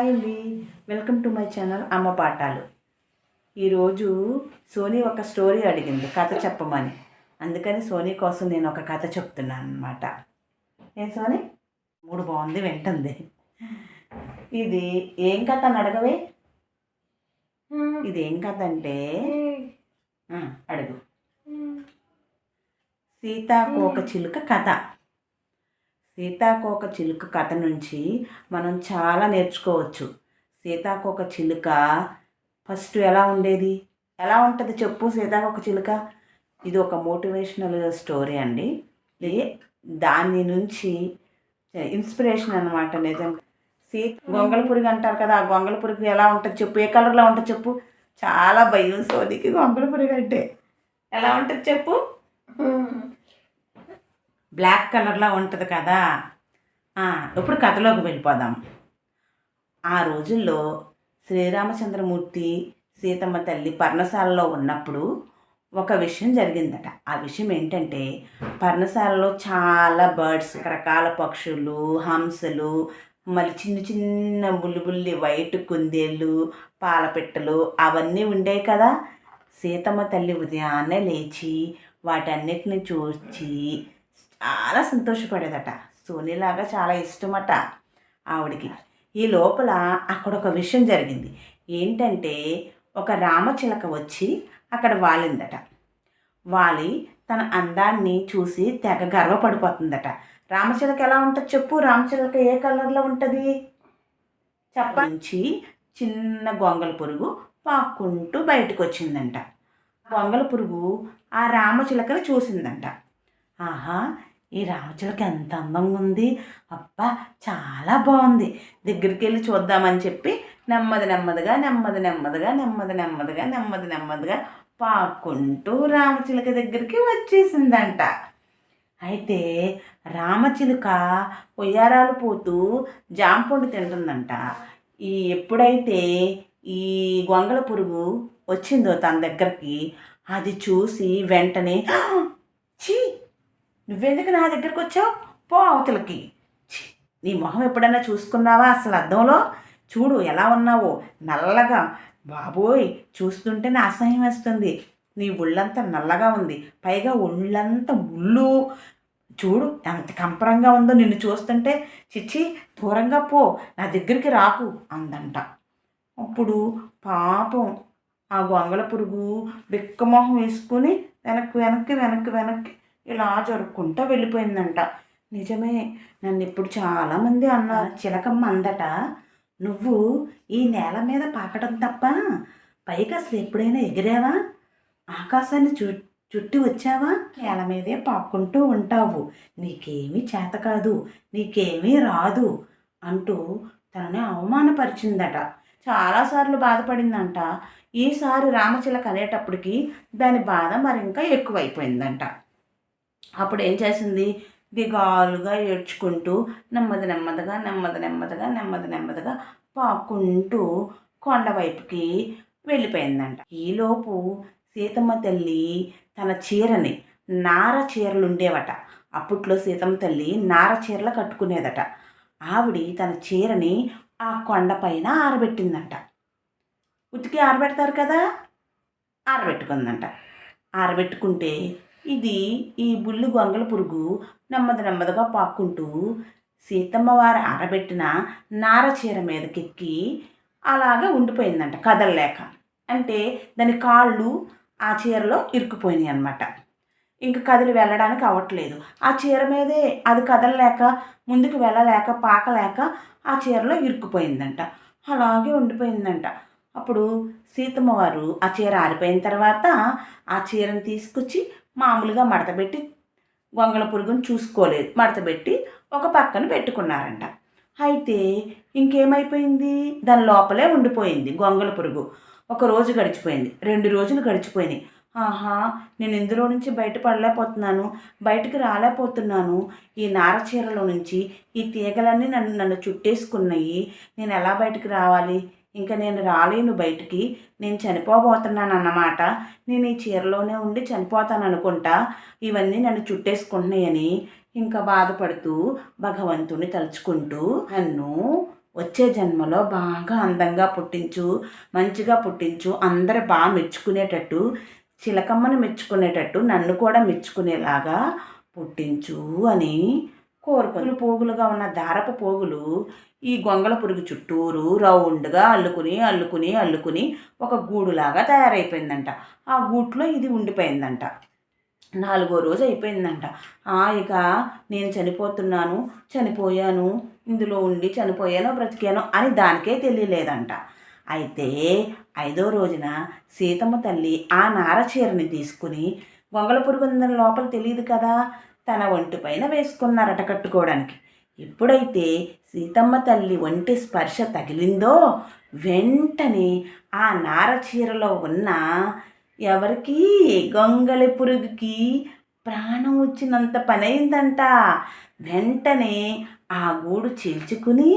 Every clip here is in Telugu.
హాయ్ అండి, వెల్కమ్ టు మై ఛానల్ అమ్మ పాఠాలు. ఈరోజు సోనీ ఒక స్టోరీ అడిగింది కథ చెప్పమని. అందుకని సోనీ కోసం నేను ఒక కథ చెప్తున్నాను అనమాట. ఏం సోనీ? మూడు బాగుంది, వింటుంది. ఇది ఏం కథ అని అడగవే? ఇది ఏం కథ అంటే అడుగు. సీతాకోక చిలుక కథ. సీతాకోక చిలుక కథ నుంచి మనం చాలా నేర్చుకోవచ్చు. సీతాకోక చిలుక ఫస్ట్ ఎలా ఉండేది, ఎలా ఉంటుంది చెప్పు సీతాకోక చిలుక? ఇది ఒక మోటివేషనల్ స్టోరీ అండి. దాని నుంచి ఇన్స్పిరేషన్ అనమాట. నిజంగా గొంగళ పురుగు అంటారు కదా, ఆ గొంగళ పురుగు ఎలా ఉంటుంది చెప్పు? ఏ కలర్లో ఉంటుంది చెప్పు? చాలా భయం సోదికి గొంగళ పురుగు అంటే. ఎలా ఉంటుంది చెప్పు? బ్లాక్ కలర్లో ఉంటుంది కదా. ఇప్పుడు కథలోకి వెళ్ళిపోదాం. ఆ రోజుల్లో శ్రీరామచంద్రమూర్తి సీతమ్మ తల్లి పర్ణశాలలో ఉన్నప్పుడు ఒక విషయం జరిగిందట. ఆ విషయం ఏంటంటే, పర్ణశాలలో చాలా బర్డ్స్, రకరకాల పక్షులు, హంసలు, మళ్ళీ చిన్న చిన్న బుల్లి వైట్ కుందేళ్ళు, పాలపిట్టలు అవన్నీ ఉండేవి కదా. సీతమ్మ తల్లి ఉదయాన్నే లేచి వాటన్నిటిని చూసి చాలా సంతోషపడేదట. సోనీలాగా చాలా ఇష్టమట ఆవిడికి. ఈ లోపల అక్కడ ఒక విషయం జరిగింది. ఏంటంటే, ఒక రామచిలక వచ్చి అక్కడ వాలిందట. వాలి తన అందాన్ని చూసి తెగ గర్వపడిపోతుందట. రామచిలక ఎలా ఉంటుంది చెప్పు? రామచిలక ఏ కలర్లో ఉంటుంది చెప్పంచి? చిన్న గొంగళ పురుగు పాక్కుంటూ బయటకు వచ్చిందంట. గొంగళ పురుగు ఆ రామచిలకని చూసిందంట. ఆహా, ఈ రామచిలక ఎంత అందంగా ఉంది, అబ్బా చాలా బాగుంది, దగ్గరికి వెళ్ళి చూద్దామని చెప్పి నెమ్మదిగా పాక్కుంటూ రామచిలక దగ్గరికి వచ్చేసిందంట. అయితే రామచిలుక ఉయ్యారాలు పోతూ జాంపండు తింటుందంట. ఎప్పుడైతే ఈ గొంగళ పురుగు వచ్చిందో తన దగ్గరికి, అది చూసి వెంటనే, ఛీ, నువ్వెందుకు నా దగ్గరికి వచ్చావు, పో అవతలకి, నీ మొహం ఎప్పుడైనా చూసుకున్నావా అసలు అద్దంలో? చూడు ఎలా ఉన్నావో, నల్లగా, బాబోయ్ చూస్తుంటేనే అసహ్యం వేస్తుంది, నీ ఒళ్ళంతా నల్లగా ఉంది, పైగా ఒళ్ళంతా ముళ్ళు, చూడు ఎంత కంపరంగా ఉందో నిన్ను చూస్తుంటే, చిచ్చి దూరంగా పో, నా దగ్గరికి రాకు అందంట. అప్పుడు పాపం ఆ గొంగళ పురుగు బిక్కమొహం వేసుకుని వెనక్కి ఇలా జరుపుకుంటూ వెళ్ళిపోయిందంట. నిజమే, నన్ను ఇప్పుడు చాలామంది అన్నారు. చిలకమ్మ అందట, నువ్వు ఈ నేల మీద పాకడం తప్ప పైకి అసలు ఎప్పుడైనా ఎగిరావా? ఆకాశాన్ని చుట్టి వచ్చావా? నేల మీదే పాక్కుంటూ ఉంటావు, నీకేమీ చేత కాదు, నీకేమీ రాదు అంటూ తనని అవమానపరిచిందట. చాలాసార్లు బాధపడిందంట. ఈసారి రామచిలక అనేటప్పటికి దాని బాధ మరింకా ఎక్కువైపోయిందంట. అప్పుడు ఏం చేసింది? దిగాలుగా ఏడ్చుకుంటూ నెమ్మదిగా పాక్కుంటూ కొండవైపుకి వెళ్ళిపోయిందంట. ఈలోపు సీతమ్మ తల్లి తన చీరని, నార చీరలు ఉండేవట అప్పట్లో, సీతమ్మ తల్లి నార చీరలు కట్టుకునేదట. ఆవిడ తన చీరని ఆ కొండపైన ఆరబెట్టిందంట. ఉతికి ఆరబెడతారు కదా, ఆరబెట్టుకుందంట. ఆరబెట్టుకుంటే ఈ బుల్లి గొంగళ పురుగు నెమ్మదిగా పాక్కుంటూ సీతమ్మ వారు ఆరబెట్టిన నార చీర మీదకెక్కి అలాగే ఉండిపోయిందంట, కదలలేక. అంటే దాని కాళ్ళు ఆ చీరలో ఇరుక్కుపోయినాయి అన్నమాట. ఇంక కదిలి వెళ్ళడానికి అవ్వట్లేదు. ఆ చీర మీదే అది కదలలేక, ముందుకు వెళ్ళలేక, పాకలేక ఆ చీరలో ఇరుక్కుపోయిందంట. అలాగే ఉండిపోయిందంట. అప్పుడు సీతమ్మ వారు ఆ చీర ఆరిపోయిన తర్వాత ఆ చీరను తీసుకొచ్చి మామూలుగా మడతపెట్టి, గొంగళ పురుగుని చూసుకోలేదు, మడతపెట్టి ఒక పక్కన పెట్టుకున్నారంట. అయితే ఇంకేమైపోయింది, దాని లోపలే ఉండిపోయింది గొంగళ పురుగు. ఒక రోజు గడిచిపోయింది, 2 రోజులు గడిచిపోయినాయి. ఆహా, నేను ఇందులో నుంచి బయటపడలేకపోతున్నాను, బయటికి రాలేకపోతున్నాను, ఈ నార చీరలో నుంచి ఈ తీగలన్నీ నన్ను చుట్టేసుకున్నాయి, నేను ఎలా బయటికి రావాలి? ఇంకా నేను రాలేను బయటికి, నేను చనిపోబోతున్నాను అన్నమాట, నేను ఈ చీరలోనే ఉండి చనిపోతాను అనుకుంటా, ఇవన్నీ నన్ను చుట్టేసుకుంటున్నాయని ఇంకా బాధపడుతూ భగవంతుని తలుచుకుంటూ, నన్ను వచ్చే జన్మలో బాగా అందంగా పుట్టించు, మంచిగా పుట్టించు, అందరు బాగా మెచ్చుకునేటట్టు, చిలకమ్మని మెచ్చుకునేటట్టు నన్ను కూడా మెచ్చుకునేలాగా పుట్టించు అని కోరుకుని పోగులుగా ఉన్న దారపు పోగులు ఈ గొంగళ పురుగు చుట్టూరు రౌండ్గా అల్లుకుని ఒక గూడులాగా తయారైపోయిందంట. ఆ గూట్లో ఇది ఉండిపోయిందంట. 4వ రోజు అయిపోయిందంట. ఇక నేను చనిపోయాను, ఇందులో ఉండి చనిపోయానో బ్రతికానో అని దానికే తెలియలేదంట. అయితే 5వ రోజున సీతమ్మ తల్లి ఆ నార చీరని తీసుకుని గొంగళ పురుగు ఉందని లోపల తెలియదు కదా, తన ఒంటి పైన వేసుకున్నారట కట్టుకోవడానికి. ఎప్పుడైతే సీతమ్మ తల్లి ఒంటి స్పర్శ తగిలిందో వెంటనే ఆ నార చీరలో ఉన్న ఎవరికి, గొంగళి పురుగుకి ప్రాణం వచ్చినంత పని అయిందంట. వెంటనే ఆ గూడు చీల్చుకుని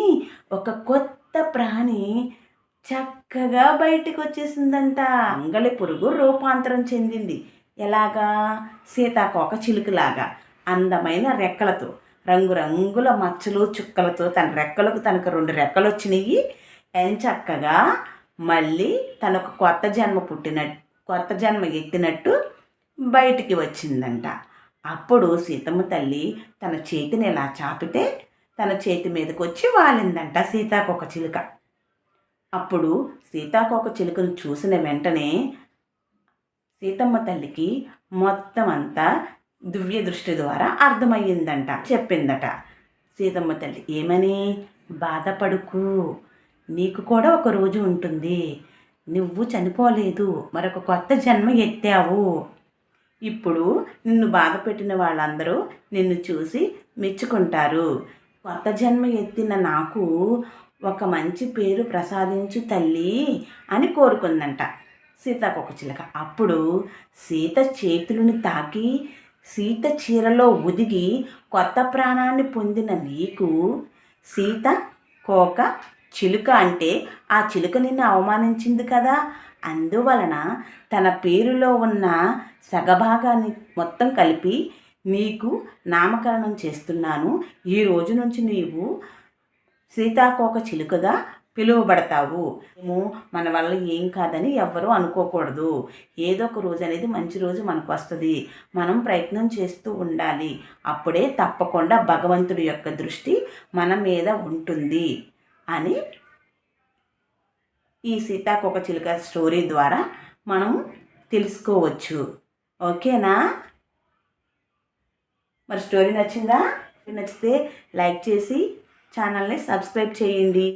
ఒక కొత్త ప్రాణి చక్కగా బయటికి వచ్చేసిందంట. గొంగళి పురుగు రూపాంతరం చెందింది. ఎలాగా? సీతాకోక చిలుకలాగా అందమైన రెక్కలతో, రంగురంగుల మచ్చలు చుక్కలతో, తన రెక్కలకు తనకు 2 రెక్కలు వచ్చినాయి. చక్కగా మళ్ళీ తనకు కొత్త జన్మ ఎత్తినట్టు బయటికి వచ్చిందంట. అప్పుడు సీతమ్మ తల్లి తన చేతిని ఇలా చాపితే తన చేతి మీదకి వచ్చి వాలిందంట సీతాకోక చిలుక. అప్పుడు సీతాకోక చిలుకను చూసిన వెంటనే సీతమ్మ తల్లికి మొత్తం అంతా దివ్య దృష్టి ద్వారా అర్థమయ్యిందంట. చెప్పిందట సీతమ్మ తల్లి ఏమని, బాధపడుకు, నీకు కూడా ఒక రోజు ఉంటుంది, నువ్వు చనిపోలేదు, మరొక కొత్త జన్మ ఎత్తావు. ఇప్పుడు నిన్ను బాధ పెట్టిన వాళ్ళందరూ నిన్ను చూసి మెచ్చుకుంటారు. కొత్త జన్మ ఎత్తిన నాకు ఒక మంచి పేరు ప్రసాదించు తల్లి అని కోరుకుందంట సీతాకోక చిలుక. అప్పుడు సీత చేతులను తాకి సీత చీరలో ఒదిగి కొత్త ప్రాణాన్ని పొందిన నీకు సీత కోక చిలుక అంటే ఆ చిలుక నిన్ను అవమానించింది కదా, అందువలన తన పేరులో ఉన్న సగభాగాన్ని మొత్తం కలిపి నీకు నామకరణం చేస్తున్నాను. ఈ రోజు నుంచి నీవు సీతాకోక చిలుకగా పిలువబడతావు. మన వల్ల ఏం కాదని ఎవ్వరూ అనుకోకూడదు. ఏదో ఒక రోజు అనేది మంచి రోజు మనకు వస్తుంది. మనం ప్రయత్నం చేస్తూ ఉండాలి. అప్పుడే తప్పకుండా భగవంతుడి యొక్క దృష్టి మన మీద ఉంటుంది అని ఈ సీతాకోక చిలుక స్టోరీ ద్వారా మనం తెలుసుకోవచ్చు. ఓకేనా? మరి స్టోరీ నచ్చిందా? నచ్చితే లైక్ చేసి ఛానల్ని సబ్స్క్రైబ్ చేయండి.